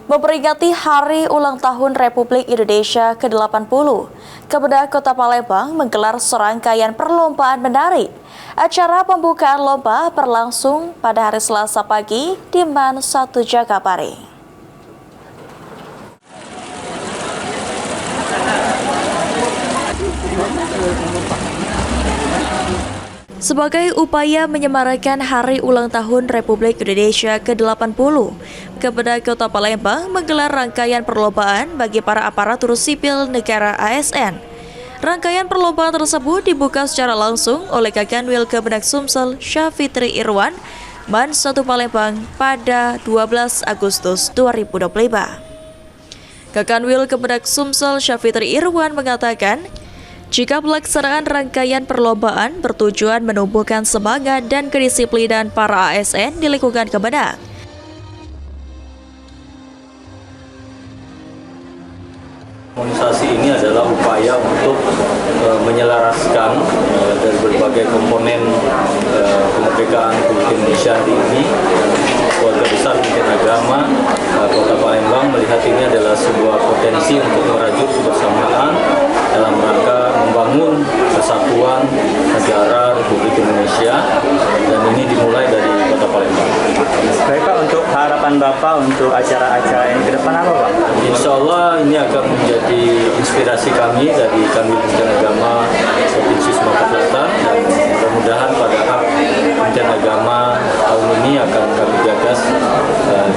Memperingati Hari Ulang Tahun Republik Indonesia ke-80, Kemda Kota Palembang menggelar serangkaian perlombaan menari. Acara pembukaan lomba berlangsung pada hari Selasa pagi di MAN 1 Jakabaring. Sebagai upaya menyemarakan Hari Ulang Tahun Republik Indonesia ke-80, Kemda Kota Palembang menggelar rangkaian perlombaan bagi para aparatur sipil negara ASN. Rangkaian perlombaan tersebut dibuka secara langsung oleh Kakanwil Kemenak Sumsel Syafitri Irwan, MAN 1 Palembang pada 12 Agustus 2025. Kakanwil Kemenak Sumsel Syafitri Irwan mengatakan, jika pelaksanaan rangkaian perlombaan bertujuan menumbuhkan semangat dan kedisiplinan para ASN di lingkungan Kemenak. Harmonisasi ini adalah upaya untuk menyelaraskan dari berbagai komponen kemerdekaan Republik Indonesia hari ini. Keluarga besar Kementerian Agama Kota Palembang melihat ini adalah sebuah potensi untuk merajut kebersamaan dalam rangka membangun persatuan negara Republik Indonesia, dan ini dimulai dari Kota Palembang. Baik Pak, untuk harapan Bapak untuk acara-acara ini ke depan apa Pak? Insya Allah ini akan menjadi inspirasi kami dari Kanwil Kementerian Agama Provinsi Sumatera Selatan, dan mudah-mudahan pada hak Kementerian Agama tahun ini akan kami gagas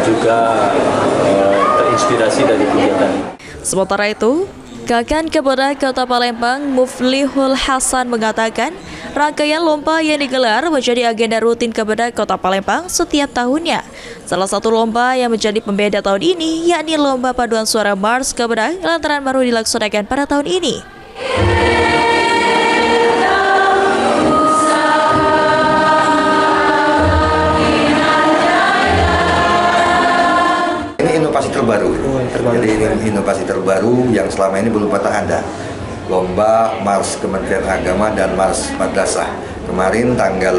juga terinspirasi dari kegiatan ini. Sementara itu, Kakan Kemda Kota Palembang Muflihul Hasan mengatakan rangkaian lomba yang digelar menjadi agenda rutin Kemda Kota Palembang setiap tahunnya. Salah satu lomba yang menjadi pembeda tahun ini yakni lomba paduan suara Mars Kemda lantaran baru dilaksanakan pada tahun ini. Inovasi terbaru. Jadi ini inovasi terbaru yang selama ini belum pernah ada. Lomba Mars Kementerian Agama dan Mars Madrasah. Kemarin tanggal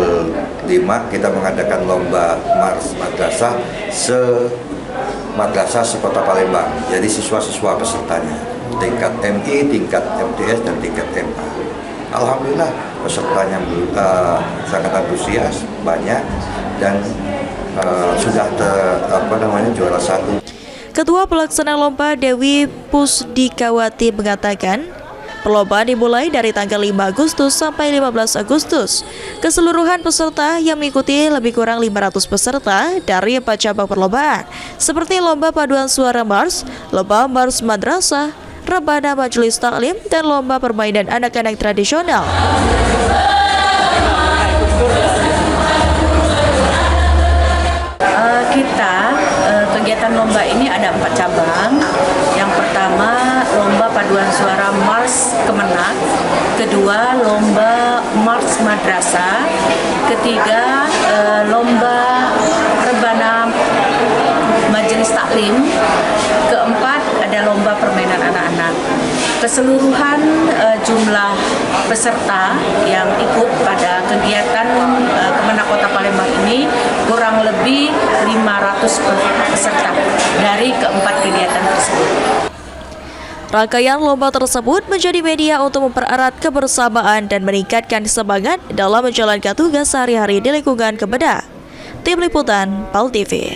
5 kita mengadakan lomba Mars Madrasah se-madrasah sekota Palembang. Jadi siswa-siswa pesertanya tingkat MI, tingkat MTS dan tingkat MA. Alhamdulillah pesertanya sangat antusias, banyak, dan sudah juara 1. Ketua Pelaksana Lomba Dewi Pusdikawati mengatakan, perlombaan dimulai dari tanggal 5 Agustus sampai 15 Agustus. Keseluruhan peserta yang mengikuti lebih kurang 500 peserta dari 4 cabang perlombaan, seperti lomba paduan suara Mars, lomba Mars Madrasah, rebana majelis taklim, dan lomba permainan anak-anak tradisional. Kegiatan lomba ini ada 4 cabang. Yang pertama lomba paduan suara Mars Kemenak, kedua lomba Mars Madrasah, ketiga lomba rebana majelis taklim, keempat ada lomba permainan anak-anak. Keseluruhan jumlah peserta yang ikut pada kegiatan Kemenak Kota Palembang ini kurang lebih 500 peserta dari keempat kegiatan tersebut. Rangkaian lomba tersebut menjadi media untuk mempererat kebersamaan dan meningkatkan semangat dalam menjalankan tugas sehari-hari di lingkungan Kemda. Tim Liputan PAL TV.